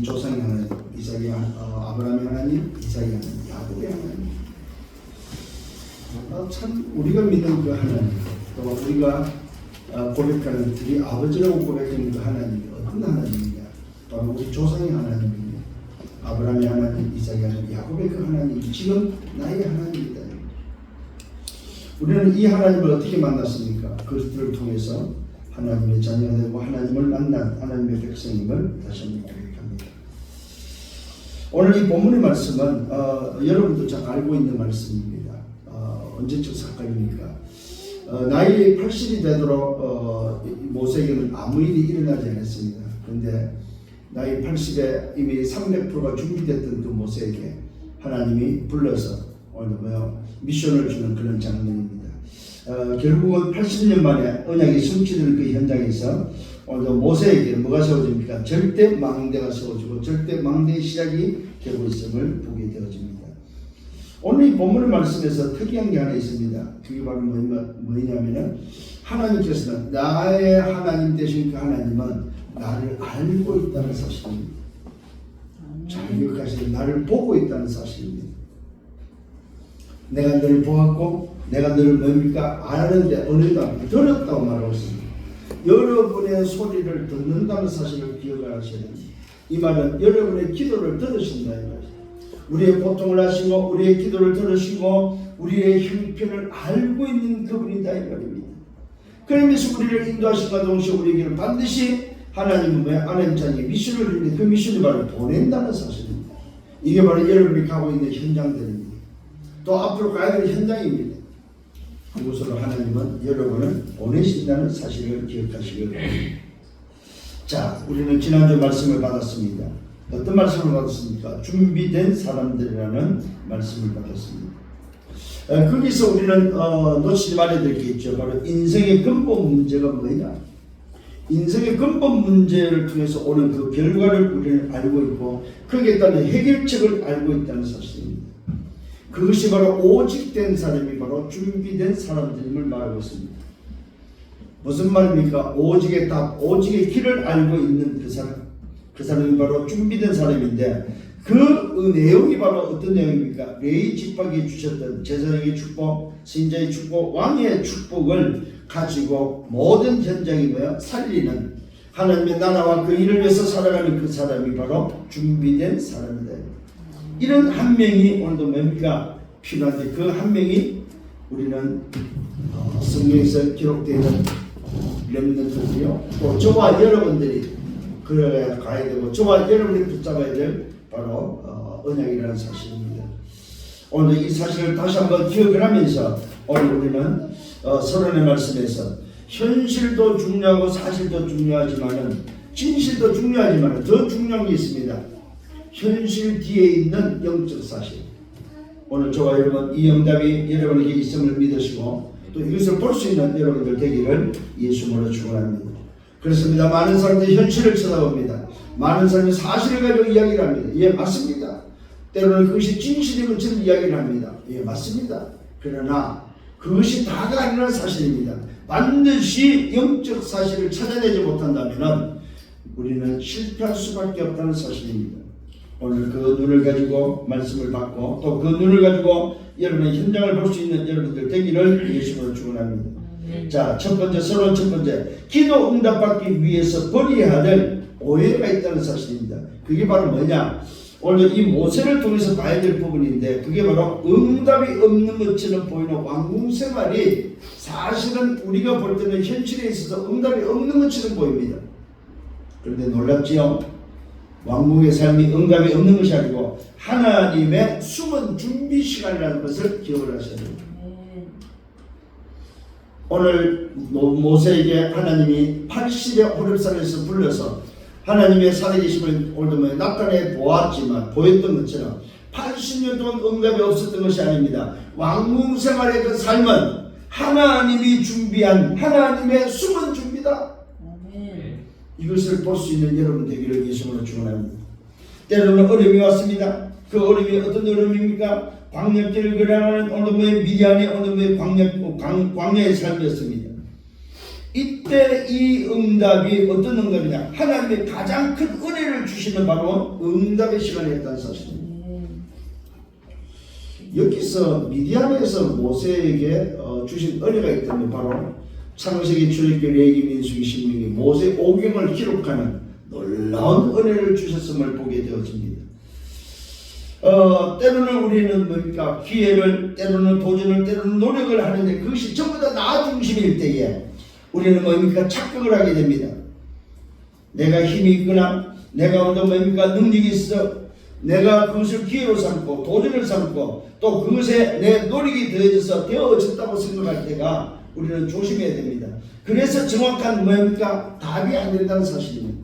조상의 하나님, 이삭의 아브라함의 하나님, 이삭의 하나님, 야곱의 하나님. 참 우리가 믿는 그 하나님, 또 우리가 고백하는 우리 아버지라고 고백하는 그 하나님이 어떤 하나님이냐? 바로 우리 조상의 하나님입니다. 아브라함의 하나님, 이삭의 하나님, 야곱의 그 하나님이 지금 나의 하나님이다. 우리는 이 하나님을 어떻게 만났습니까? 그리스도를 통해서 하나님의 자녀가 되고 하나님을 만난 하나님의 백성임을 다시 한번 고백합니다. 오늘 이 본문의 말씀은 여러분도 잘 알고 있는 말씀입니다. 언제적 사건입니까? 나이 80이 되도록 모세에게는 아무 일이 일어나지 않았습니다. 그런데 나이 80에 이미 300%가 준비됐던 그 모세에게 하나님이 불러서 오늘 미션을 주는 그런 장면입니다. 결국은 80년 만에 언약이 성취되는 그 현장에서 오늘 모세에게 뭐가 세워집니까? 절대 망대가 세워지고 절대 망대의 시작이 되고 있음을 보게 되어집니다. 오늘 이 본문의 말씀에서 특이한 게 하나 있습니다. 그게 바로 뭐냐면은 하나님께서는 나의 하나님 되신 그 하나님은 나를 알고 있다는 사실입니다. 잘 기억하시는 나를 보고 있다는 사실입니다. 내가 너를 보았고 내가 너를 뭡니까? 아는데 어느덧 들었다고 말하고 있습니다. 여러분의 소리를 듣는다는 사실을 기억하셔야 됩니다. 이 말은 여러분의 기도를 들으신다는 말이죠. 우리의 고통을 아시고 우리의 기도를 들으시고 우리의 형편을 알고 있는 그분이다 이 말입니다. 그러면서 우리를 인도하신과 동시에 우리에게는 반드시 하나님의 하나님 자녀의 미션을 주는데 그 미션이 바로 보낸다는 사실입니다. 이게 바로 여러분이 가고 있는 현장들입니다. 또 앞으로 가야 될 현장입니다. 그곳으로 하나님은 여러분을 보내신다는 사실을 기억하시기 바랍니다. 자, 우리는 지난주 말씀을 받았습니다. 어떤 말씀을 받았습니까? 준비된 사람들이라는 말씀을 받았습니다. 거기서 우리는 놓치지 말아야 될 게 있죠. 바로 인생의 근본 문제가 뭐냐? 인생의 근본 문제를 통해서 오는 그 결과를 우리는 알고 있고 거기에 따른 해결책을 알고 있다는 사실입니다. 그것이 바로 오직된 사람이 바로 준비된 사람들임을 말하고 있습니다. 무슨 말입니까? 오직의 답, 오직의 길을 알고 있는 그 사람, 그 사람이 바로 준비된 사람인데 그 내용이 바로 어떤 내용입니까? 레위 지파에게 주셨던 제사장의 축복, 신자의 축복, 왕의 축복을 가지고 모든 현장이 살리는 하나님의 나라와 그 일을 위해서 살아가는 그 사람이 바로 준비된 사람이다. 이런 한 명이 오늘도 뭡니까? 필요한데 그 한 명이 우리는 성경에서 기록되어 있는 렘넌트들이요. 또 저와 여러분들이 그래야 가야 되고 저와 여러분이 붙잡아야 될 바로 언약이라는 사실입니다. 오늘 이 사실을 다시 한번 기억을 하면서 오늘 우리는 서론의 말씀에서 현실도 중요하고 사실도 중요하지만은 진실도 중요하지만 더 중요한 게 있습니다. 현실 뒤에 있는 영적 사실. 오늘 저와 여러분 이 응답이 여러분에게 있음을 믿으시고 또 이것을 볼 수 있는 여러분들 되기를 예수님으로 축원합니다. 그렇습니다. 많은 사람들이 현실을 쳐다봅니다. 많은 사람이 사실을 가지고 이야기를 합니다. 예, 맞습니다. 때로는 그것이 진실인 것처럼 이야기를 합니다. 예, 맞습니다. 그러나 그것이 다가 아니라는 사실입니다. 반드시 영적 사실을 찾아내지 못한다면 우리는 실패할 수밖에 없다는 사실입니다. 오늘 그 눈을 가지고 말씀을 받고 또 그 눈을 가지고 여러분의 현장을 볼 수 있는 여러분들 되기를 예수님으로 축원합니다. 자, 첫 번째, 서론 첫 번째, 기도 응답받기 위해서 버려야 될 오해가 있다는 사실입니다. 그게 바로 뭐냐? 오늘 이 모세를 통해서 봐야 될 부분인데 그게 바로 응답이 없는 것처럼 보이는 왕궁 생활이 사실은 우리가 볼 때는 현실에 있어서 응답이 없는 것처럼 보입니다. 그런데 놀랍지요? 왕궁의 삶이 응답이 없는 것이 아니고 하나님의 숨은 준비 시간이라는 것을 기억을 하셔야 됩니다. 오늘 모세에게 하나님이 80의 호렙산에서 불러서 하나님의 살아계심을 오늘도 나타내 보였던 것처럼 80년 동안 응답이 없었던 것이 아닙니다. 왕궁 생활의 그 삶은 하나님이 준비한 하나님의 숨은 준비다. 이것을 볼 수 있는 여러분 되기를 예수님으로 축원합니다. 때로는 어려움이 왔습니다. 그 어려움이 어떤 어려움입니까? 광야길을 걸어가는 오늘의 미디안의 오늘의 광야의 삶이었습니다. 이때 이 응답이 어떤 응답이냐? 하나님의 가장 큰 은혜를 기회를 주시는 바로 응답의 시간이었다는 사실입니다. 여기서 미디안에서 모세에게 주신 은혜가 있다면 바로 창세기, 출애굽기, 레위기, 민수기, 신명기 모세 오경을 기록하는 놀라운 은혜를 주셨음을 보게 되어집니다. 때로는 우리는 뭡니까? 기회를, 때로는 도전을, 때로는 노력을 하는데 그것이 전부 다 나 중심일 때에 우리는 뭡니까? 착각을 하게 됩니다. 내가 힘이 있거나 내가 어떤 뭡니까? 능력이 있어 내가 그것을 기회로 삼고 도전을 삼고 또 그것에 내 노력이 되어졌다고 생각할 때가 우리는 조심해야 됩니다. 그래서 정확한 뭡니까? 답이 안 된다는 사실입니다.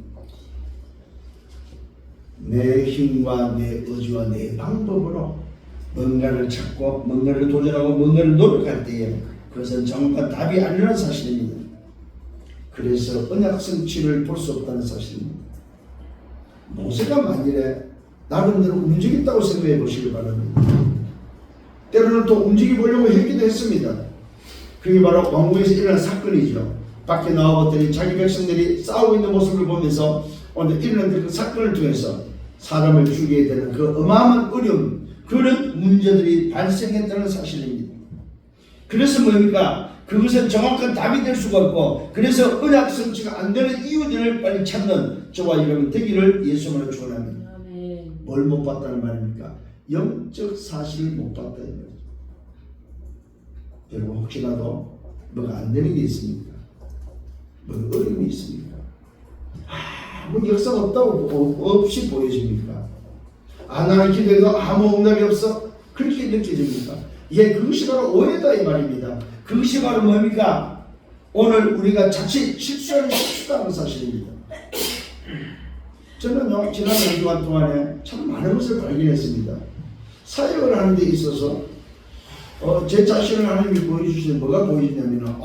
내 힘과 내 의지와 내 방법으로 뭔가를 찾고 뭔가를 도전하고 뭔가를 노력할 때에 그것은 정확한 답이 아니라는 사실입니다. 그래서 언약 성취를 볼 수 없다는 사실입니다. 모세가 만일에 나름대로 움직였다고 생각해 보시기 바랍니다. 때로는 또 움직여보려고 했기도 했습니다. 그게 바로 왕궁에서 일어난 사건이죠. 밖에 나와봤더니 자기 백성들이 싸우고 있는 모습을 보면서 오늘 일어난 그 사건을 통해서 사람을 죽이게 되는 그 어마어마한 어려움, 그런 문제들이 발생했다는 사실입니다. 그래서 뭡니까? 그것은 정확한 답이 될 수가 없고 그래서 언약 성취가 안 되는 이유들을 빨리 찾는 저와 여러분 되기를 예수님으로 축원합니다. 뭘 못 봤다는 말입니까? 영적 사실을 못 봤다 이 말이죠. 여러분 혹시라도 뭐가 안 되는 게 있습니까? 뭐 어려움이 있습니까? 아무 역사가 없이 보여집니까? 나는 기도해도 아무 응답이 없어? 그렇게 느껴집니까? 예, 그것이 바로 오해다 이 말입니다. 그것이 바로 뭡니까? 오늘 우리가 자칫 실수하는 실수라는 사실입니다. 저는요, 지난 2주간 동안에 참 많은 것을 발견했습니다. 사역을 하는 데 있어서 제 자신을 하나님이 보여주시는 뭐가 보이냐면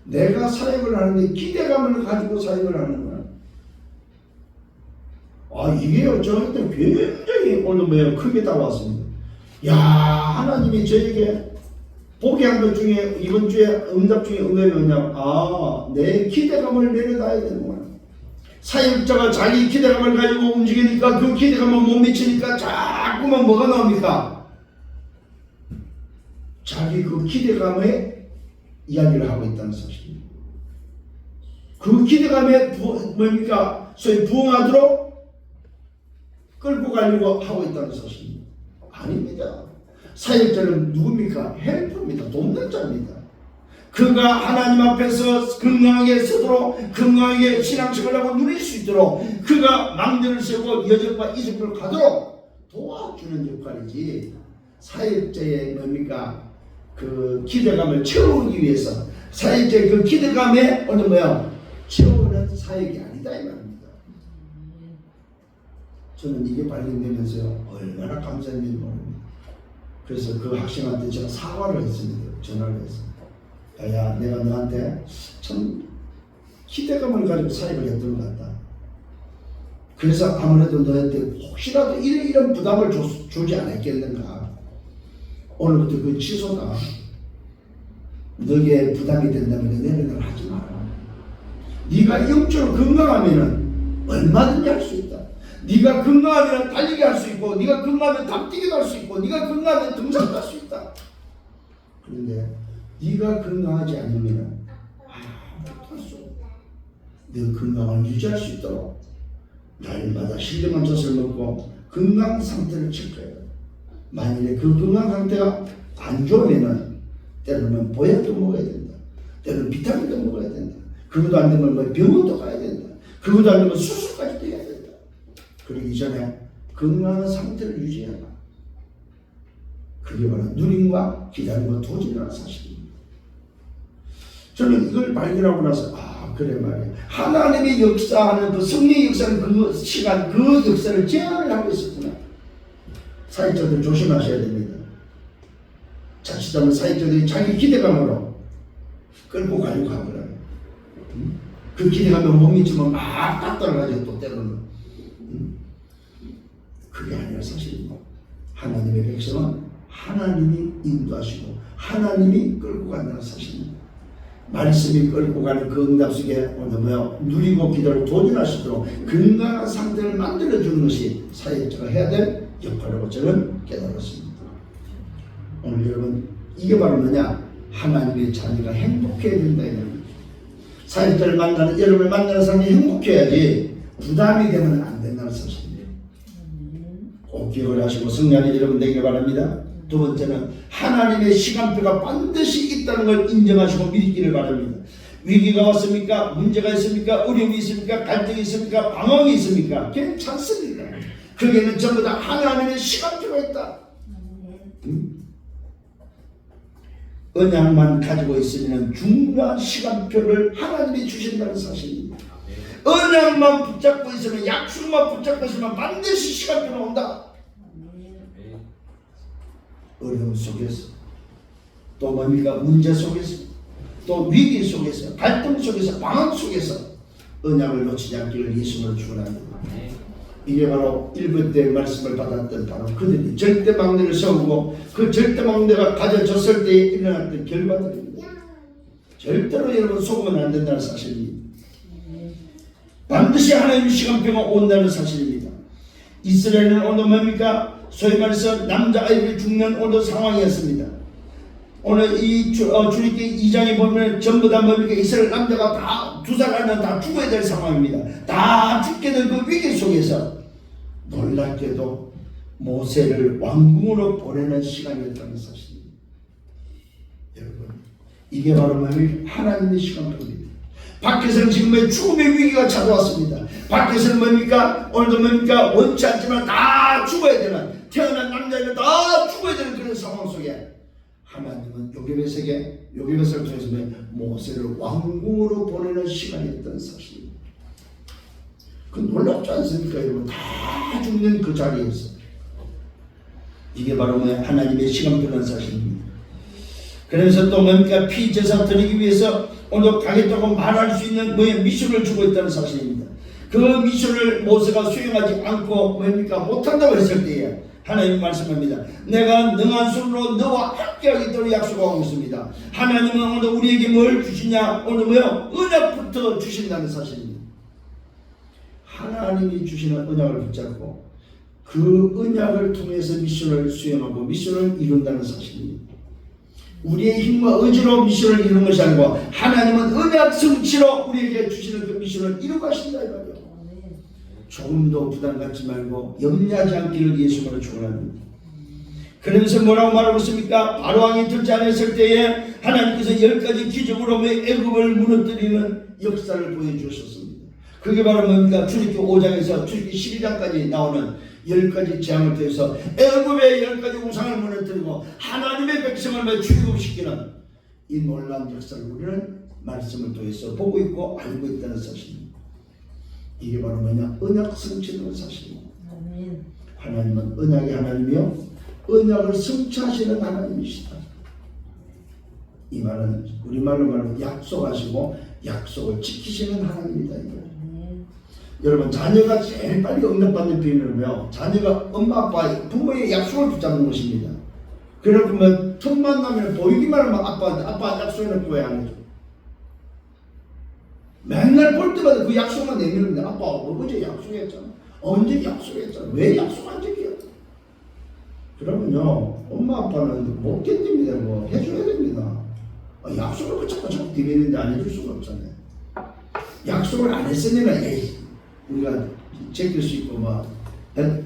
내가 사역을 하는데 기대감을 가지고 사역을 하는 거야. 이게요, 저한테 굉장히 오늘 크게 다가왔습니다. 야, 하나님이 저에게 보게 한 것 중에 이번 주에 응답 중에 응답이 뭐냐면 내 기대감을 내려놔야 되는 거야. 사역자가 자기 기대감을 가지고 움직이니까 그 기대감을 못 미치니까 자꾸만 뭐가 나옵니까? 자기 그 기대감에 이야기를 하고 있다는 사실입니다. 그 기대감에 뭡니까? 소위 부응하도록 끌고 가려고 하고 있다는 사실입니다. 아닙니다. 사역자는 누굽니까? 헬퍼입니다. 돕는 자입니다. 그가 하나님 앞에서 건강하게 서도록 건강하게 신앙생활을 하고 누릴 수 있도록 그가 망대를 세우고 여정과 이적을 가도록 도와주는 역할이지 사역자의 뭡니까? 그 기대감을 채우기 위해서 사역자의 그 기대감에 채우는 사역이 아니다 이 말입니다. 저는 이게 발견되면서요 얼마나 감사했는지 모릅니다. 그래서 그 학생한테 제가 사과를 했습니다. 전화를 했습니다. 야, 내가 너한테 참 기대감을 가지고 사역을 했던 것 같다. 그래서 아무래도 너한테 혹시라도 이런 부담을 주지 않았겠는가. 오늘부터 그 취소다. 너에게 부담이 된다면 내년을 하지 마라. 네가 영적으로 건강하면 얼마든지 할 수 있다. 네가 건강하면 달리기 할 수 있고 네가 건강하면 담뛰기도 할 수 있고 네가 건강하면 등산도 할 수 있다. 그런데 네가 건강하지 않으면 못할 수 없다. 너 건강을 유지할 수 있도록 날마다 신령한 젖을 먹고 건강 상태를 체크해야 돼. 만일에 그 건강 상태가 안 좋으면은 때로는 보약도 먹어야 된다. 때로는 비타민도 먹어야 된다. 그것도 안 되면 병원도 가야 된다. 그것도 안 되면 수술까지도 해야 된다. 그러기 전에 건강한 상태를 유지해라. 그게 바로 누림과 기다림과 도전이라는 사실입니다. 저는 이걸 발견하고 나서 그래 말이야. 하나님의 역사하는 그 성령의 역사는 그 시간 그 역사를 제한을 하고 있었구나. 사역자들 조심하셔야 됩니다. 자칫하면 사역자들이 자기 기대감으로 끌고 가려고 하거나 그 기대감에 못 미치면 막 따라가죠. 또 때로는 그게 아니라 사실입니다. 하나님의 백성은 하나님이 인도하시고 하나님이 끌고 간다는 사실입니다. 말씀이 끌고 가는 그 응답 속에 누리고 기도를 도전하시도록 건강한 상태를 만들어주는 것이 사역자가 해야 될 역할이라고 저는 깨달았습니다. 오늘 여러분, 이게 바로 뭐냐? 하나님의 자녀가 행복해야 된다. 사역자를 만나는, 여러분을 만나는 사람이 행복해야지 부담이 되면 안 된다는 사실입니다. 꼭 기억을 하시고 성령님 여러분 되기를 바랍니다. 두 번째는 하나님의 시간표가 반드시 있다는 걸 인정하시고 믿기를 바랍니다. 위기가 왔습니까? 문제가 있습니까? 어려움이 있습니까? 갈등이 있습니까? 방황이 있습니까? 괜찮습니다. 거기에는 전부 다 하나님의 시간표가 있다. 언약만 가지고 있으면 중요한 시간표를 하나님이 주신다는 사실입니다. 언약만 붙잡고 있으면, 약속만 붙잡고 있으면 반드시 시간표가 온다. 어려움 속에서, 또 뭡니까? 문제 속에서, 또 위기 속에서, 갈등 속에서, 방황 속에서 언약을 놓치지 않기를 예수님으로 축원합니다. 이게 바로 1번 때 말씀을 받았던 바로 그들이 절대망대를 세우고 그 절대망대가 가져졌을 때에 일어났던 결과들입니다. 절대로 여러분 속으면 안 된다는 사실입니다. 반드시 하나님의 시간표가 온다는 사실입니다. 이스라엘은 오늘 뭡니까? 소위 말해서 남자아이들이 죽는 오늘 상황이었습니다. 오늘 이 출애굽기 2장에 보면 전부 다 뭡니까? 이스라엘 남자가 다 2살 안에 다 죽어야 될 상황입니다. 다 죽게 된 그 위기 속에서 놀랍게도 모세를 왕궁으로 보내는 시간이었다는 사실입니다. 여러분, 이게 바로 뭡니까? 하나님의 시간표입니다. 밖에서는 지금 죽음의 위기가 찾아왔습니다. 밖에서는 뭡니까? 오늘도 뭡니까? 원치 않지만 다 죽어야 되는, 태어난 남자는 다 죽어야 되는 그런 상황 속에 하나님은 요괴의 세계, 요괴의 통해서 모세를 왕궁으로 보내는 시간이었다는 사실입니다. 그 놀랍지 않습니까? 여러분, 다 죽는 그 자리에서 이게 바로 하나님의 시간표라는 사실입니다. 그래서 또 뭡니까? 피제사 드리기 위해서 오늘 가겠다고 말할 수 있는 미션을 주고 있다는 사실입니다. 그 미션을 모세가 수행하지 않고 뭡니까? 못한다고 했을 때에 하나님 말씀합니다. 내가 능한 손으로 너와 함께하겠다고 약속하고 있습니다. 하나님은 오늘 우리에게 뭘 주시냐? 오늘 언약부터 주신다는 사실입니다. 하나님이 주시는 언약을 붙잡고 그 언약을 통해서 미션을 수행하고 미션을 이룬다는 사실입니다. 우리의 힘과 의지로 미션을 이루는 것이 아니고 하나님은 언약 성취로 우리에게 주시는 그 미션을 이루고 가신다 이 말이에요. 조금도 부담 갖지 말고 염려하지 않기를 예수님으로 축원합니다. 그러면서 뭐라고 말하고 있습니까? 바로왕이 들지 않았을 때에 하나님께서 10가지 기적으로 애굽을 무너뜨리는 역사를 보여주셨습니다. 그게 바로 뭡니까? 출애굽기 5장에서 출애굽기 12장까지 나오는 10가지 재앙을 통해서 애굽의 10가지 우상을 무너뜨리고 하나님의 백성을 출애굽시키는 이 놀라운 역사를 우리는 말씀을 통해서 보고 있고 알고 있다는 사실입니다. 이게 바로 뭐냐? 언약 성취라는 사실입니다. 하나님은 언약의 하나님이요 언약을 성취하시는 하나님이시다. 이 말은 우리말로 말하면 약속하시고 약속을 지키시는 하나님이다. 여러분, 자녀가 제일 빨리 응답받는 비밀은요, 자녀가 엄마 아빠 부모의 약속을 붙잡는 것입니다. 그러면 틈만 나면 보이기만 하면 아빠 약속해놓고 왜 안 해줘? 맨날 볼 때마다 그 약속만 내밀는데 아빠 어제 약속했잖아, 언제 약속했잖아, 왜 약속 안 지켜? 그러면요 엄마 아빠는 못 견딥니다. 뭐 해줘야 됩니다. 약속을 자꾸 디비는데 안 해줄 수가 없잖아요. 약속을 안 했으면 우리가 제낄 수 있고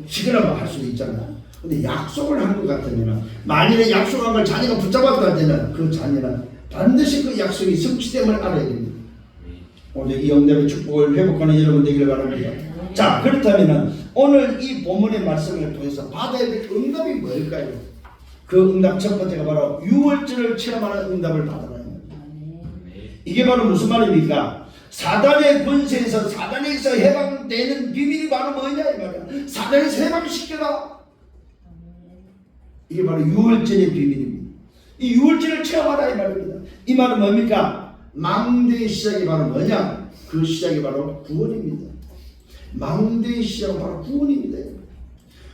시끄러워 할 수도 있잖아요. 근데 약속을 한 것 같으면 만일에 약속한 걸 자녀가 붙잡았다 때는 그 자녀는 반드시 그 약속이 성취됨을 알아야 됩니다. 오늘 이 응답의 축복을 회복하는 여러분 되기를 바랍니다. 자, 그렇다면 오늘 이 본문의 말씀을 통해서 받아야 될 응답이 뭘까요? 그 응답 첫 번째가 바로 유월절을 체험하는 응답을 받아라. 이게 바로 무슨 말입니까? 사단의 권세에서 사단에서 해방되는 비밀이 바로 뭐냐 이 말이야. 사단에서 해방시켜라. 이게 바로 유월절의 비밀입니다. 이 유월절을 체험하라 이 말입니다. 이 말은 뭡니까? 망대의 시작이 바로 뭐냐? 그 시작이 바로 구원입니다. 망대의 시작은 바로 구원입니다.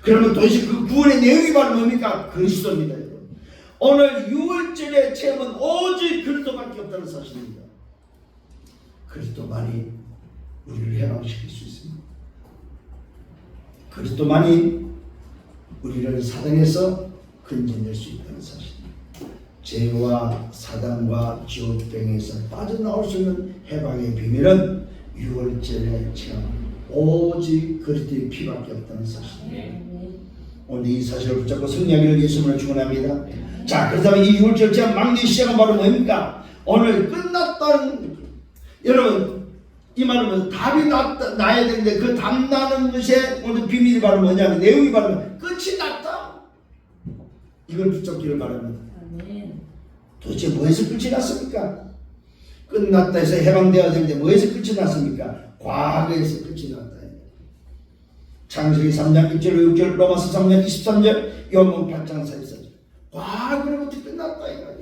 그러면 도대체 그 구원의 내용이 바로 뭡니까? 그리스도입니다. 오늘 6월절의 체험은 오직 그리스도밖에 없다는 사실입니다. 그리스도만이 우리를 해방시킬 수 있습니다. 그리스도만이 우리를 사단에서 건져낼 수 있다는 사실입니다. 죄와 사단과 지옥병에서 빠져나올 수 있는 해방의 비밀은 6월절의 체험, 오직 그리스도의 피밖에 없다는 사실입니다. 오늘 이 사실을 붙잡고 승리하기를 예수님을 축원합니다. 자, 그렇다면 이 6월절 체험 막내 시작은 바로 뭡니까? 오늘 끝났다는, 여러분 이 말은 답이 나야 되는데 그 답 나는 것의 오늘 비밀이 바로 뭐냐면, 내용이 바로 끝이 났다. 이걸 붙잡기를 바랍니다. 도대체 뭐에서 끝이 났습니까? 끝났다 해서 해방되어야 되는데 뭐에서 끝이 났습니까? 과거에서 끝이 났다. 창세기 3장 1절 6절, 로마서 3장 23절, 요한복음 8장 44절. 과거로부터 끝났다 이거예요.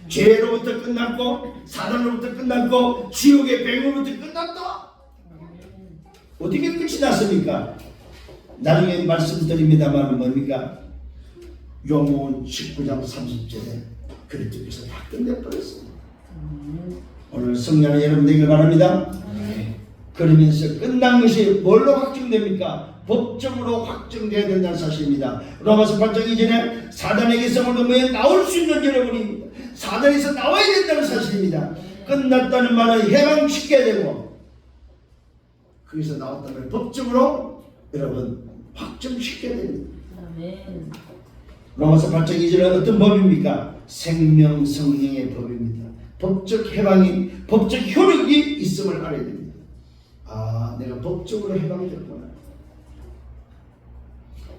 죄로부터 끝났고, 사단으로부터 끝났고, 지옥의 병으로부터 끝났다. 어떻게 끝이 났습니까? 나중에 말씀드립니다만 뭡니까? 요한복음 19장 30절에 그리스도께서 다 끝내버렸습니다. 오늘 성령의 여러분 되길 바랍니다. 그러면서 끝난 것이 뭘로 확정됩니까? 법적으로 확정되어야 된다는 사실입니다. 로마서 8장 이전에 사단에게서 오늘 나올 수 있는 여러분입니다. 사단에서 나와야 된다는 사실입니다. 끝났다는 말은 해방시켜야 되고, 거기서 나왔다는 법적으로 여러분 확정시켜야 됩니다. 로마서 8장 2절은 어떤 법입니까? 생명 성령의 법입니다. 법적 해방이, 법적 효력이 있음을 알아야 됩니다. 아, 내가 법적으로 해방됐구나.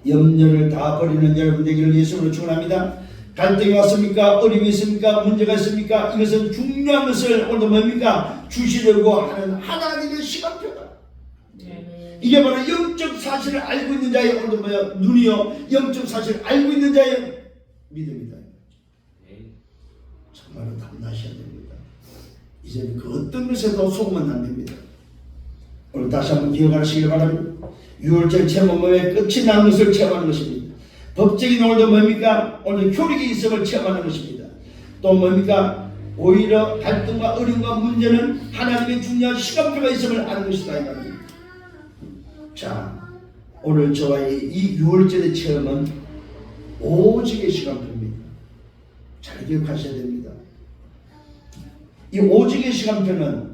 염려를 다 버리는 여러분 되기를 예수님으로 축원합니다. 갈등이 왔습니까? 어려움이 있습니까? 문제가 있습니까? 이것은 중요한 것을 오늘 뭡니까? 주시려고 하는 하나님의 시간표다. 이게 바로 영적 사실을 알고 있는 자의 오늘 뭐야? 눈이요, 영적 사실을 알고 있는 자의 믿음이다. 정말로 답나셔야 됩니다. 이제는 그 어떤 것에도 속으면 안 됩니다. 오늘 다시 한번 기억하시길 바랍니다. 6월절 체험은 끝이 난 것을 체험하는 것입니다. 법적인 오늘도 뭡니까? 오늘 효력이 있음을 체험하는 것입니다. 또 뭡니까? 오히려 갈등과 어려움과 문제는 하나님의 중요한 시간표가 있음을 아는 것이다 이 말입니다. 자, 오늘 저와의 이 6월절의 체험은 오직의 시간표입니다. 잘 기억하셔야 됩니다. 이 오직의 시간표는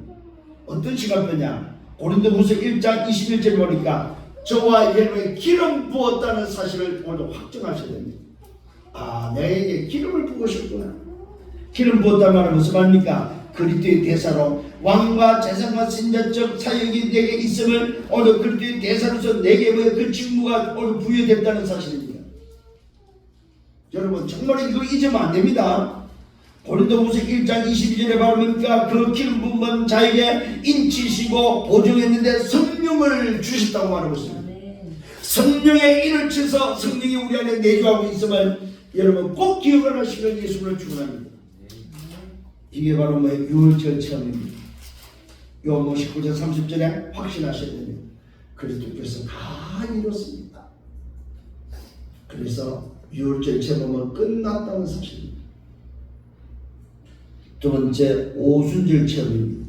어떤 시간표냐? 고린도후서 1장 21절 보니까 저와 여러분에게 기름 부었다는 사실을 오늘 확정하셔야 됩니다. 아, 내게 기름을 부으셨구나. 기름 부었다는 말은 무슨 말입니까? 그리스도의 대사로 왕과 재상과 신자적 사역이 내게 있음을 오늘 그리스도의 대사로서 내게 그 직무가 오늘 부여됐다는 사실입니다. 여러분 정말 이거 잊으면 안 됩니다. 고린도후서 1장 22절에 바르니까 그 기름 부은 자에게 인치시고 보증했는데 성령을 주셨다고 말하고 있습니다. 성령의 인을 쳐서 성령이 우리 안에 내주하고 있음을 여러분 꼭 기억을 하시면 예수를 축원합니다. 이게 바로 6월절 체험입니다. 요한복음 19장 30절에 확신하셔야 됩니다. 그리스도께서 다 이뤘습니다. 그래서 6월절 체험은 끝났다는 사실입니다. 두 번째, 오순절 체험입니다.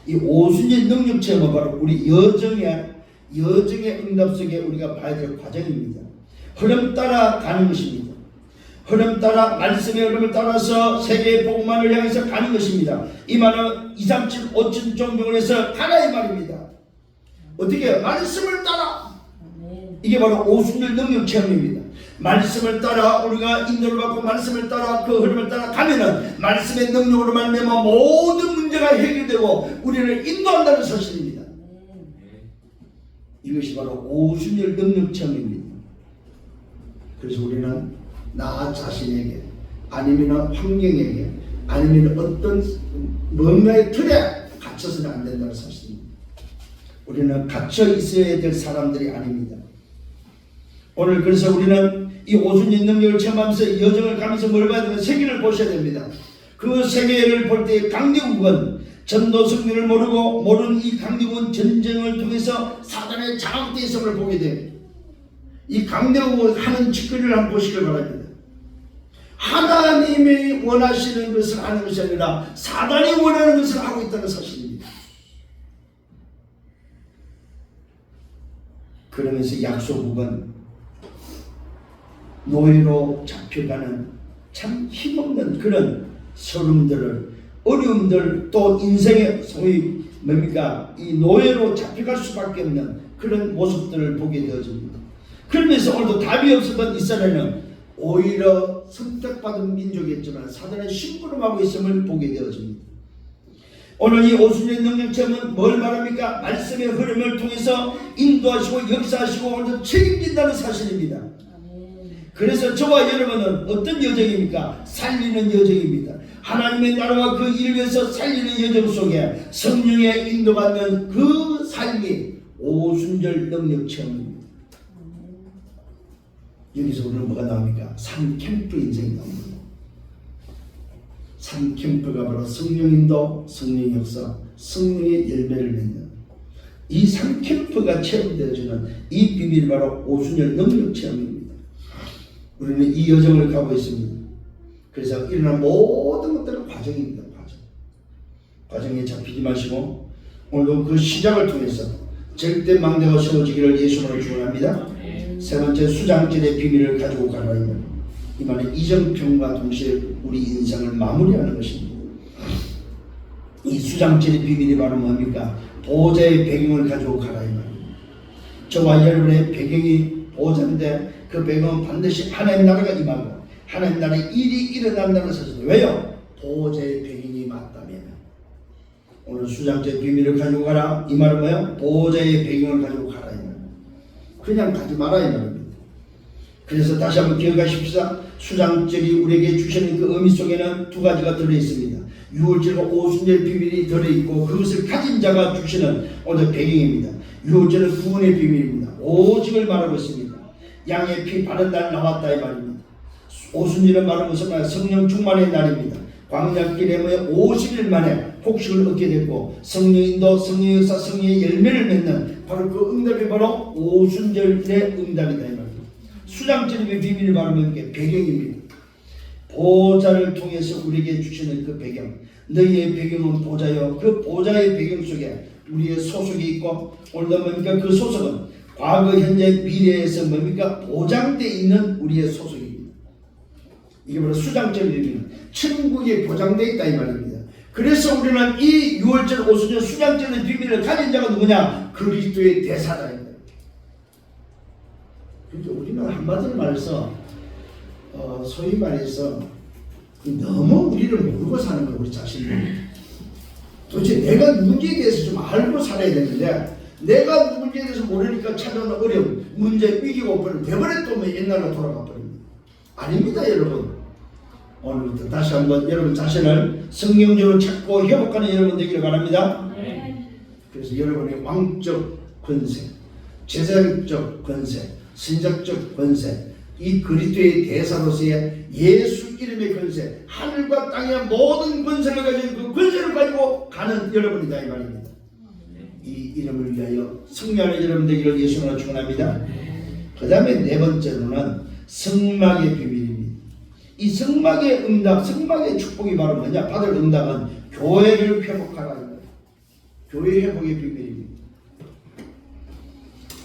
이 오순절 능력 체험은 바로 우리 여정의 응답 속에 우리가 봐야 될 과정입니다. 흐름 따라 가는 것입니다. 흐름 따라 말씀의 흐름을 따라서 세계의 복음만을 향해서 가는 것입니다. 이 말은 2, 3, 7, 5천 종족을 해서 가라 이 말입니다. 어떻게? 말씀을 따라. 이게 바로 오순절 능력 체험입니다. 말씀을 따라 우리가 인도를 받고 말씀을 따라 그 흐름을 따라 가면은 말씀의 능력으로 말미암아 모든 문제가 해결되고 우리를 인도한다는 사실입니다. 이것이 바로 오순절 능력 체험입니다. 그래서 우리는 나 자신에게 아니면 환경에게 아니면 어떤 뭔가의 틀에 갇혀서는 안 된다는 사실입니다. 우리는 갇혀 있어야 될 사람들이 아닙니다. 오늘 그래서 우리는 이 오순절 능력을 체험하면서 여정을 가면서 뭘 봐야 되면 세계를 보셔야 됩니다. 그 세계를 볼 때 강대국은 전도 성경을 모르고 모르는 이 강대국은 전쟁을 통해서 사단의 장악되어 있음을 보게 됩니다. 이 강대국은 하는 짓거리를 한번 보시길 바랍니다. 하나님이 원하시는 것을 하는 것이 아니라 사단이 원하는 것을 하고 있다는 사실입니다. 그러면서 약소국은 노예로 잡혀가는 참 힘없는 그런 서름들을, 어려움들, 또 인생의 소위 뭡니까 이 노예로 잡혀갈 수밖에 없는 그런 모습들을 보게 되어집니다. 그러면서 오늘도 답이 없었던 이스라엘은 오히려 선택받은 민족이었지만 사단의 심부름하고 있음을 보게 되어집니다. 오늘 이 오순절의 능력체험은 뭘 말합니까? 말씀의 흐름을 통해서 인도하시고 역사하시고 오늘도 책임진다는 사실입니다. 그래서 저와 여러분은 어떤 여정입니까? 살리는 여정입니다. 하나님의 나라와 그 일을 위해서 살리는 여정 속에 성령의 인도받는 그 삶이 오순절 능력체험입니다. 여기서 오늘 뭐가 나옵니까? 산캠프 인생이 나옵니다. 산캠프가 바로 성령인도, 성령 역사, 성령의 열매를 맺는 이 산캠프가 체험되어지는 이 비밀이 바로 오순절 능력체험입니다. 우리는 이 여정을 가고 있습니다. 그래서 일어난 모든 것들은 과정입니다. 과정에 잡히지 마시고 오늘도 그 시작을 통해서 절대 망대가 세워지기를 예수님으로 축원합니다. 세 번째, 수장절의 비밀을 가지고 가라는 이 말은 이정평과 동시에 우리 인생을 마무리하는 것입니다. 이 수장절의 비밀이 바로 뭡니까? 보좌의 배경을 가지고 가라 이 말입니다. 저와 여러분의 배경이 보좌인데 그 배경은 반드시 하나님 나라가 임하고 하나님 나라의 일이 일어난다는 사실. 왜요? 보좌의 배경이 맞다면. 오늘 수장절의 비밀을 가지고 가라 이 말은 뭐예요? 보좌의 배경을 가지고 가라 이 말입니다. 그냥 가지 마라 이 말입니다. 그래서 다시 한번 기억하십시다. 수장절이 우리에게 주시는 그 의미 속에는 두 가지가 들어있습니다. 유월절과 오순절 비밀이 들어있고 그것을 가진 자가 주시는 오늘 배경입니다. 유월절은 구원의 비밀입니다. 오직을 말하고 있습니다. 양의 피 바른 날 나왔다 이 말입니다. 오순절은 바로 무슨 말? 성령 충만의 날입니다. 광야길에 모여 50일 만에 복식을 얻게 됐고 성령인도, 성령 역사, 성령의 열매를 맺는 바로 그 응답이 바로 오순절의 응답이다 이 말입니다. 수장절의 비밀을 말하면 이게 배경입니다. 보좌를 통해서 우리에게 주시는 그 배경, 너희의 배경은 보좌요. 그 보좌의 배경 속에 우리의 소속이 있고 오늘도 뭡니까? 그 소속은 과거, 현재, 미래에서 뭡니까? 보장되어 있는 우리의 소속입니다. 이게 바로 수장절의 비밀, 천국이 보장되어 있다 이 말입니다. 그래서 우리는 이 유월절, 오순절, 수장절의 비밀을 가진 자가 누구냐? 그리스도의 대사자입니다. 그러니까 우리는 한마디로 말해서 소위 말해서 너무 우리를 모르고 사는 거예요. 우리 자신을. 도대체 내가 누군지에 대해서 좀 알고 살아야 되는데 내가 누군지에 대해서 모르니까 찾아오는 어려움, 문제, 위기가 오면 되버려 또 옛날로 돌아가 버립니다. 아닙니다 여러분. 오늘부터 다시 한번 여러분 자신을 성경적으로 찾고 회복하는 여러분 되기를 바랍니다. 그래서 여러분의 왕적 권세, 제사적 권세, 신작적 권세, 이 그리스도의 대사로서의 예수 이름의 권세, 하늘과 땅의 모든 권세를 가지고 그 권세를 가지고 가는 여러분이다 이 말입니다. 이 이름을 위하여 승리하는 여러분 되기를 예수님으로 축원합니다. 그 다음에 네 번째로는 성막의 비밀입니다. 이 성막의 응답, 성막의 축복이 바로 뭐냐? 받을 응답은 교회를 회복하라. 교회 회복의 비밀입니다.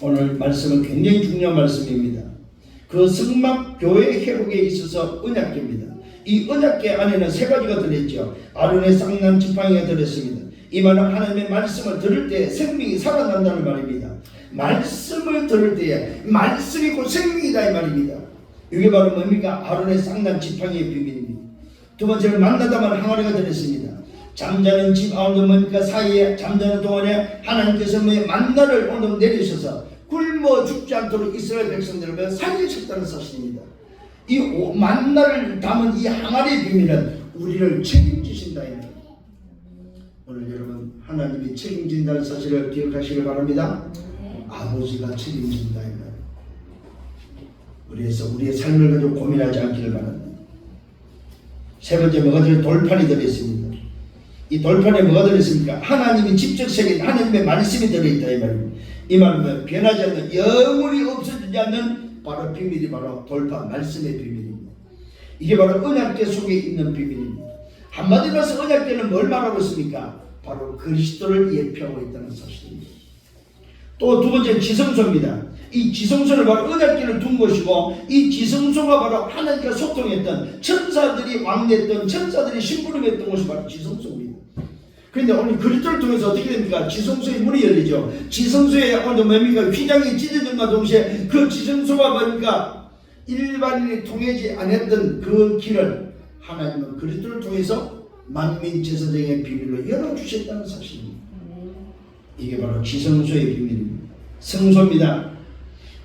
오늘 말씀은 굉장히 중요한 말씀입니다. 그 성막 교회 회복에 있어서 언약궤입니다. 이 언약궤 안에는 세 가지가 들어있죠. 아론의 쌍난 지팡이가 들어있습니다. 이 말은 하나님의 말씀을 들을 때 생명이 살아난다는 말입니다. 말씀을 들을 때에 말씀이 곧 생명이다 이 말입니다. 이게 바로 뭡니까? 아론의 쌍난 지팡이의 비밀입니다. 두 번째는 만나다만 항아리가 들어있습니다. 잠자는 집 아우도 뭡니까? 사이에 잠자는 동안에 하나님께서 만나를 오늘 내리셔서 굶어 죽지 않도록 이스라엘 백성들을 살리셨다는 사실입니다. 이 만나를 담은 이 항아리의 비밀은 우리를 책임지신다. 오늘 여러분 하나님이 책임진다는 사실을 기억하시길 바랍니다. 아버지가 책임진다. 그래서 우리의 삶을 가지고 고민하지 않기를 바랍니다. 세 번째 뭐가 들어? 돌판이 들어있습니다. 이 돌판에 뭐가 들어있습니까? 하나님이 직접 새긴 하나님의 말씀이 들어있다 이 말입니다. 이 말은 변하지 않는 영원히 없어지지 않는 바로 비밀이 바로 돌판 말씀의 비밀입니다. 이게 바로 언약궤 속에 있는 비밀입니다. 한마디로 해서 언약궤는 뭘 말하고 있습니까? 바로 그리스도를 예표하고 있다는 사실입니다. 또 두 번째는 지성소입니다. 이 지성소는 바로 언약궤를 둔 것이고, 이 지성소가 바로 하나님과 소통했던, 천사들이 왕래했던, 천사들이 심부름했던 것이 바로 지성소입니다. 그런데 오늘 그리스도를 통해서 어떻게 됩니까? 지성소의 문이 열리죠. 지성소에 오늘 뭡니까? 휘장이 찢어진과 동시에 그 지성소가 뭡니까? 일반인이 통하지 않았던 그 길을 하나님은 그리스도를 통해서 만민 제사장의 비밀로 열어주셨다는 사실입니다. 이게 바로 지성소의 비밀입니다. 성소입니다.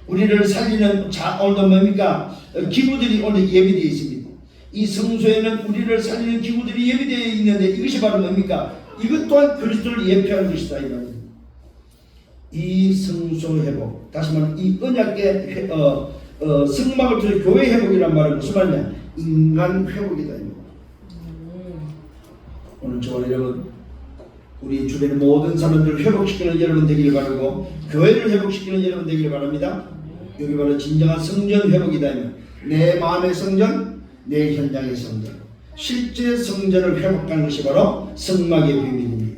우리를 살리는 오늘도 뭡니까? 기구들이 오늘 예비되어 있습니다. 이 성소에는 우리를 살리는 기구들이 예비되어 있는데, 이것이 바로 뭡니까? 이것 또한 그리스도를 예표하는 것이다 이 말입니다. 이 성소 회복, 다시 말하면 이 언약의 성막을 통해 교회 회복이란 말은 무슨 말이냐? 인간 회복이다 이 말입니다. 오늘 저와 여러분, 우리 주변의 모든 사람들을 회복시키는 여러분 되기를 바라고, 교회를 회복시키는 여러분 되기를 바랍니다. 여기 바로 진정한 성전 회복이다. 내 마음의 성전, 내 현장의 성전, 실제 성전을 회복하는 것이 바로 성막의 비밀입니다.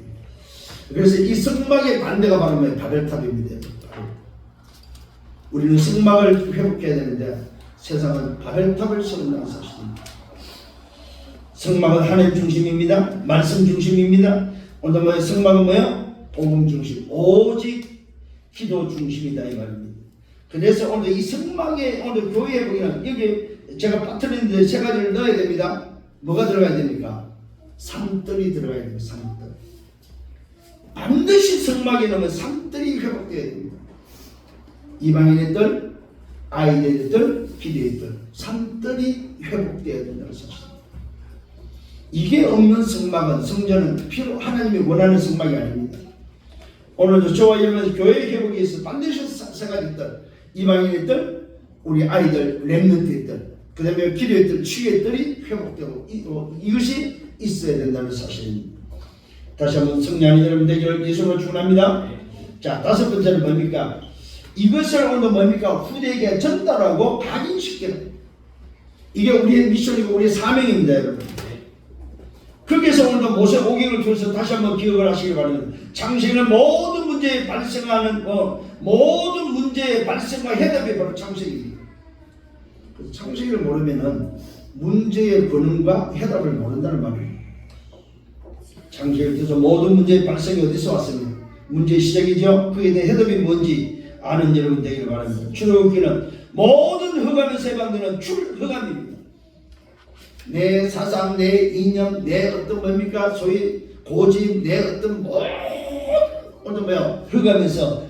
그래서 이 성막의 반대가 바로 바벨탑입니다. 우리는 성막을 회복해야 되는데 세상은 바벨탑을 세운다는 사실입니다. 성막은 하나님 중심입니다. 말씀 중심입니다. 오늘 성막은 뭐야? 복음 중심, 오직 기도 중심이다 이 말입니다. 그래서 오늘 이 성막에 오늘 교회 회복이란, 여기 제가 빠뜨리는데 세 가지를 넣어야 됩니다. 뭐가 들어가야 됩니까? 산들이 들어가야 됩니다. 산들. 반드시 성막에 넣으면 산들이 회복되어야 됩니다. 이방인의 뜰, 아이들의 뜰, 기대의 뜰, 산들이 회복되어야 된다는 사실. 이게 없는 성막은, 성전은 필요 하나님이 원하는 성막이 아닙니다. 오늘도 저와 여러분 교회 회복에 있어 반드시 세 가지 뜰, 이방인의 뜰, 우리 아이들 렘넌트의 뜰, 그 다음에 기도의 뜰, 치유의 뜰이 회복되고 이것이 있어야 된다는 사실입니다. 다시 한번 성령님 여러분 되기를 예수로 축원합니다. 자, 다섯 번째는 뭡니까? 이것을 오늘 뭡니까? 후대에게 전달하고 각인시키는, 이게 우리의 미션이고 우리의 사명입니다 여러분. 거기에서 오늘도 모세 오경을 통해서 다시 한번 기억을 하시기 바랍니다. 창세기는 모든 문제에 발생하는 모든 문제의 발생과 해답이 바로 창세기입니다. 창세기를 모르면은 문제의 근원과 해답을 모른다는 말이에요. 창세기를 통해서 모든 문제의 발생이 어디서 왔습니까? 문제의 시작이죠. 그에 대한 해답이 뭔지 아는 여러분 되기를 바랍니다. 출애굽기는 모든 흑암에서 해방되는 출흑암입니다. 내 사상, 내 이념, 내 어떤 뭡니까? 소위 고집, 내 어떤 오늘 뭐야? 흑암에서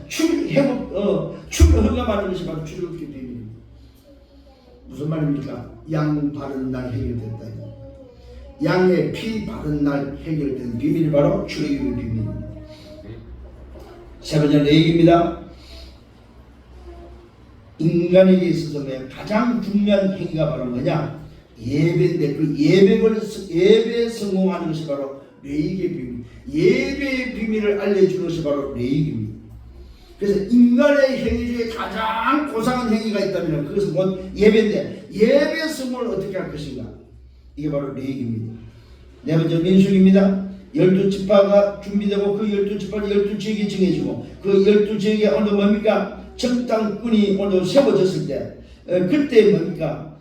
출흑암하는 것이 바로 출애굽기 비밀입니다. 무슨 말입니까? 양 바른 날 해결됐다. 양의 피 바른 날 해결된 비밀이 바로 출애굽기 비밀입니다. 세 번째는 얘기입니다. 인간에게 있어서 가장 중요한 행위가 바로 뭐냐? 예배인데 그 예배 성공하는 것이 바로 레이기의 비밀, 예배의 비밀을 알려주는 것이 바로 레이기입니다. 그래서 인간의 행위 중에 가장 고상한 행위가 있다면 그것은 곧 예배인데, 예배 성공을 어떻게 할 것인가? 이게 바로 레이기입니다. 네 번째 민수기입니다. 12지파가 준비되고 그 12지파를 12지역이 정해지고 그 12지역에 오늘 뭡니까? 정탐꾼이 오늘 세워졌을 때, 그때 뭡니까?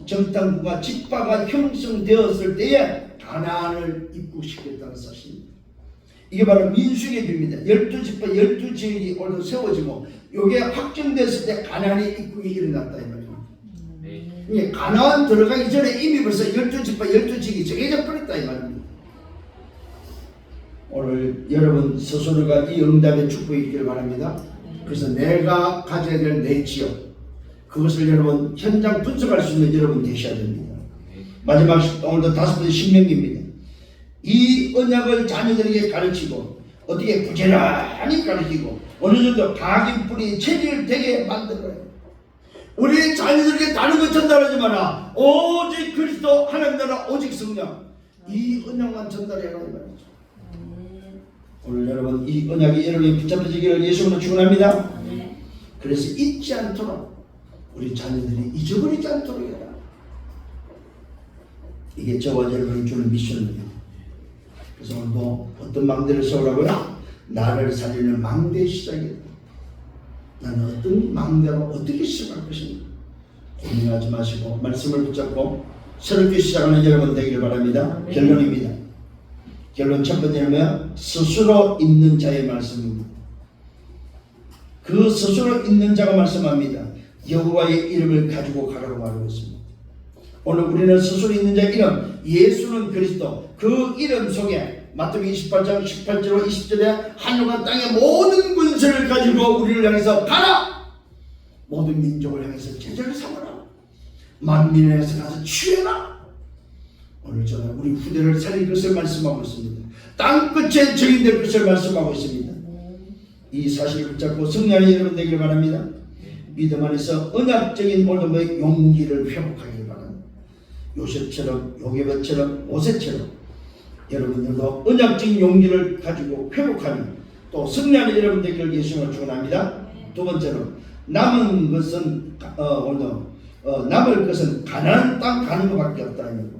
정탐꾼과 지파가 형성되었을 때에 가나안을 입국시켰다는 사실입니다. 이게 바로 민수기의 비밀입니다. 12지파 12지역이 오늘 세워지고 이게 확정됐을 때 가나안의 입국이 일어났다 이 말입니다. 가나안 들어가기 전에 이미 벌써 12지파 12지역이 정해져 버렸다 이 말입니다. 오늘 여러분 스스로가 이 응답의 축복이 있기를 바랍니다. 그래서 내가 가져야 될 내 지역, 그것을 여러분 현장 분석할 수 있는 여러분 되셔야 됩니다. 마지막 오늘도 다섯 번째 신명기입니다. 이 언약을 자녀들에게 가르치고 어떻게 부지런히 가르치고 어느 정도 각인 뿌리 체질을 되게 만들어요. 우리 자녀들에게 다른 것 전달하지 마라. 오직 그리스도 하나님 나라 오직 성령, 이 언약만 전달해라 이 말이죠. 오늘 여러분 이 언약이 여러분이 붙잡혀지기를 예수님으로 축원합니다. 그래서 잊지 않도록 우리 자녀들이 잊어버리지 않도록 해라. 이게 저와 여러분이 주는 미션입니다. 그래서 오늘도 어떤 망대를 세우라고요? 나를 살리는 망대의 시작이다. 나는 어떤 망대로 어떻게 시작할 것인가 고민하지 마시고 말씀을 붙잡고 새롭게 시작하는 여러분 되기를 바랍니다. 결론입니다. 결론 첫 번째는 뭐야? 스스로 있는 자의 말씀입니다. 그 스스로 있는 자가 말씀합니다. 여호와의 이름을 가지고 가라고 말하고 있습니다. 오늘 우리는 스스로 있는 자의 이름, 예수는 그리스도, 그 이름 속에 마태복음 28장 18절로 20절에 하늘과 땅의 모든 권세를 가지고 우리를 향해서 가라! 모든 민족을 향해서 제자를 삼으라. 만민을 향해서 가서 취해라. 오늘 저는 우리 후대를 살릴 것을 말씀하고 있습니다. 땅끝에 증인될 것을 말씀하고 있습니다. 이 사실을 붙잡고 승리하는 여러분 되기를 바랍니다. 믿음 안에서 언약적인 오늘의 용기를 회복하기를 바랍니다. 요셉처럼, 요게벳처럼, 모세처럼 여러분들도 언약적인 용기를 가지고 회복하는 또 승리하는 여러분 되기를 예수님을 축원합니다. 두 번째로 남은 것은 남을 것은 가나안 땅 가는 것밖에 없다는 거.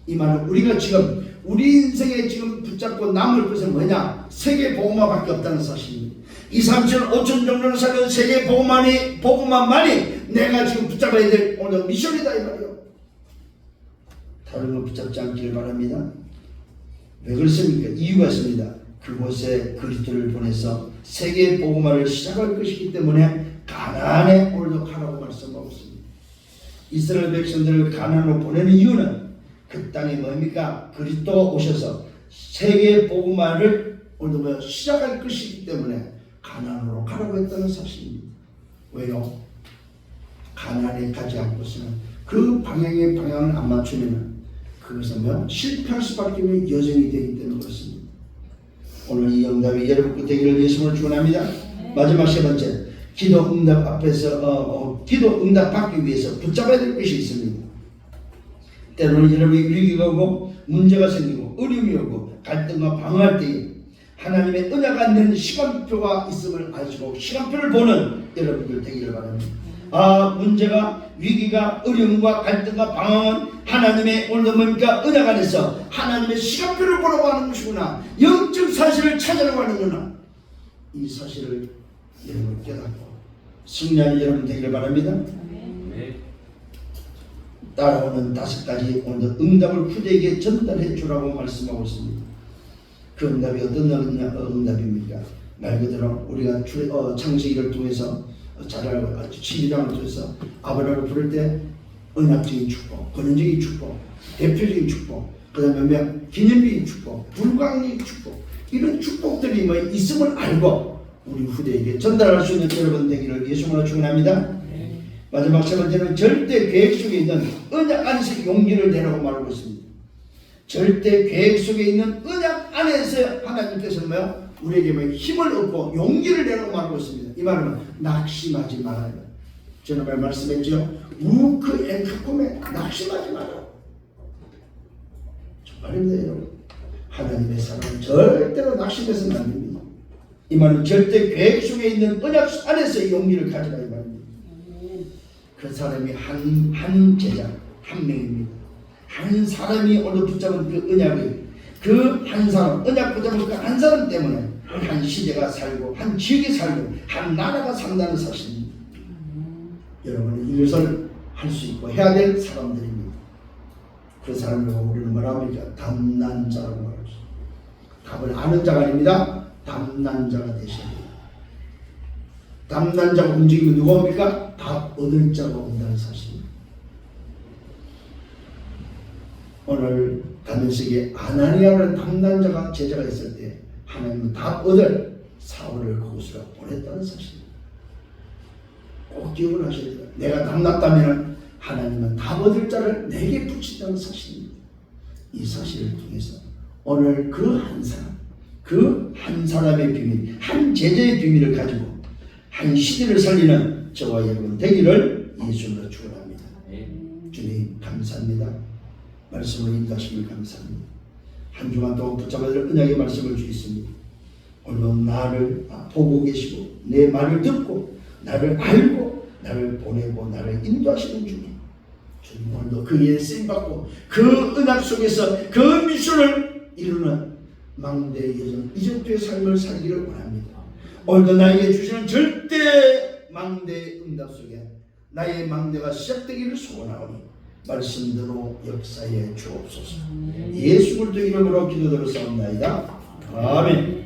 이 말은 우리가 지금 우리 인생에 지금 붙잡고 남을 것은 뭐냐? 세계 복음화밖에 없다는 사실입니다. 2, 3천, 5천 정도는 살면 세계 복음화만이 내가 지금 붙잡아야 될 오늘 미션이다 이 말이요. 다른 거 붙잡지 않기를 바랍니다. 왜 그렇습니까? 이유가 있습니다. 그곳에 그리스도를 보내서 세계 복음화를 시작할 것이기 때문에 가나안에 오늘도 가라고 말씀하고 있습니다. 이스라엘 백성들을 가나안으로 보내는 이유는 그 땅이 뭡니까? 그리스도가 오셔서 세계 복음화를 오늘도 시작할 것이기 때문에 가나안으로 가라고 했다는 사실입니다. 왜요? 가나안에 가지 않고서는 그 방향을 안 맞추면 그것은 실패할 수밖에 없는 여정이 되기 때문에 그렇습니다. 오늘 이 응답이 여러분께 되기를 예수님을 축원합니다. 마지막 세 번째, 기도 응답 앞에서 기도 응답 받기 위해서 붙잡아야 될 것이 있습니다. 때로는 여러분이 위기가 오고 문제가 생기고 어려움이 오고 갈등과 방황할 때에 하나님의 은혜가 있는 시간표가 있음을 아시고 시간표를 보는 여러분들 되기를 바랍니다. 문제가 위기가 어려움과 갈등과 방황은 하나님의 오늘도 뭡니까? 은혜가 안에서 하나님의 시간표를 보라고 하는 것이구나. 영적 사실을 찾으라고 하는구나. 이 사실을 여러분 깨닫고 승리하는 여러분 되기를 바랍니다. 따라오는 5가지 오늘도 응답을 후대에게 전달해 주라고 말씀하고 있습니다. 그 응답이 어떤 응답입니까? 말 그대로 우리가 창세기를 통해서 잘 알고 12장을 통해서 아브라함을 부를 때 언약적인 축복, 권위적인 축복, 대표적인 축복, 그 다음에 기념비인 축복, 불광의 축복, 이런 축복들이 있음을 알고 우리 후대에게 전달할 수 있는 여러분 되기를 예수님으로 축원합니다. 마지막 세 번째는 절대 계획 속에 있는 언약 안에서 용기를 내라고 말하고 있습니다. 절대 계획 속에 있는 언약 안에서 하나님께서 우리에게 힘을 얻고 용기를 내라고 말하고 있습니다. 이 말은 낙심하지 말아요. 지난번에 말씀했죠. 우크 엔카콤에 낙심하지 말아요. 정말입니다 여러분. 하나님의 사랑은 절대로 낙심해서는 안 됩니다. 이 말은 절대 계획 속에 있는 언약 안에서 용기를 가지라 이 말입니다. 그 사람이 한 제자 한 명입니다. 한 사람이 오늘 붙잡은 그 언약을 그 한 사람 언약 붙잡은 그 한 사람 때문에 한 시대가 살고 한 지역이 살고 한 나라가 산다는 사실입니다. 여러분은 이것을 할 수 있고 해야 될 사람들입니다. 그 사람을 우리는 뭐라고 합니까? 담난 자라고 말하죠. 답을 아는 자가 아닙니다. 담난 자가 되셔야 됩니다. 담난 자가 움직이면 누구입니까? 답 얻을 자가 온다는 사실입니다. 오늘 다메섹에 아나니아라는 담난 자가 제자가 있을 때 하나님은 답 얻을 사울을 그곳으로 보냈다는 사실입니다. 꼭 기억을 하셔야 돼요. 내가 담났다면 하나님은 답 얻을 자를 내게 붙인다는 사실입니다. 이 사실을 통해서 오늘 그 한 사람의 비밀, 한 제자의 비밀을 가지고 한 시대를 살리는 저와 여러분 되기를 예수님으로 축원합니다. 주님 감사합니다. 말씀을 인도하심을 감사합니다. 한 주간 동안 붙잡아야 될 언약의 말씀을 주셨습니다. 오늘 나를 보고 계시고 내 말을 듣고 나를 알고 나를 보내고 나를 인도하시는 주님, 주님 오늘도 그의 쓰임받고 그 은학 속에서 그 미션을 이루는 망대의 여정 이적주의 삶을 살기를 원합니다. 오늘도 나에게 주시는 절대 망대의 응답 속에 나의 망대가 시작되기를 소원하오니 말씀대로 역사에 주옵소서. 예수 그리스도 이름으로 기도드렸사옵나이다. 아멘.